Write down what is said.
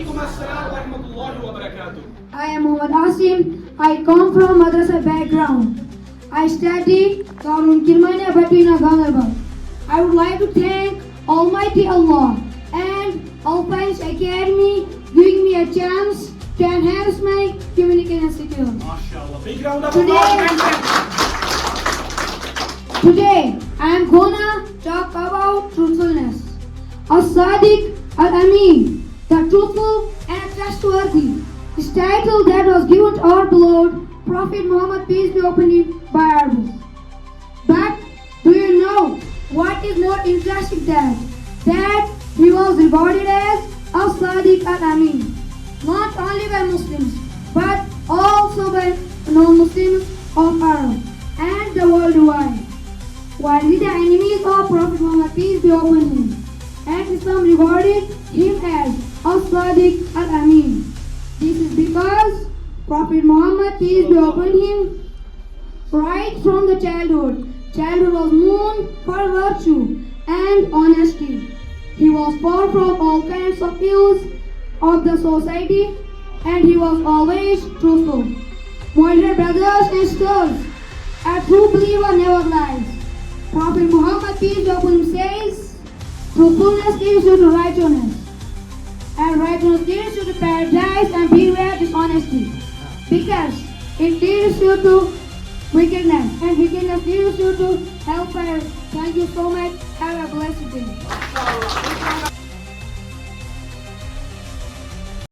Alaikum assalam wa rahmatullahi wa barakatuh. I am Muhammad Asim. I come from madrasa background. I study Darul Kirmania Batina Ganderbal. I would like to thank Almighty Allah and Alpine's Academy giving me a chance to enhance my communication skills. MashaAllah. Big round of applause. Today I am gonna talk about truthfulness. As-Sadiq Al-Amin, the truthful and trustworthy, is title that was given to our beloved Prophet Muhammad, peace be upon him, by Arabs. But do you know what is more interesting than that he was rewarded as As-Sadiq Al-Amin, not only by Muslims but also by non-Muslims of Arab and the worldwide. While the enemies of Prophet Muhammad, peace be upon him, and Islam rewarded him as As-Sadiq Al-Amin. This is because Prophet Muhammad, peace be upon him, right from the childhood was known for virtue and honesty. He was far from all kinds of ills of the society, and he was always truthful. My dear brothers and sisters, a true believer never lies. Prophet Muhammad, peace be upon him, says, truthfulness leads you to righteousness, and righteousness leads you to paradise, and beware dishonesty, because it leads you to wickedness, and wickedness leads you to hellfire. Thank you so much. Have a blessed day.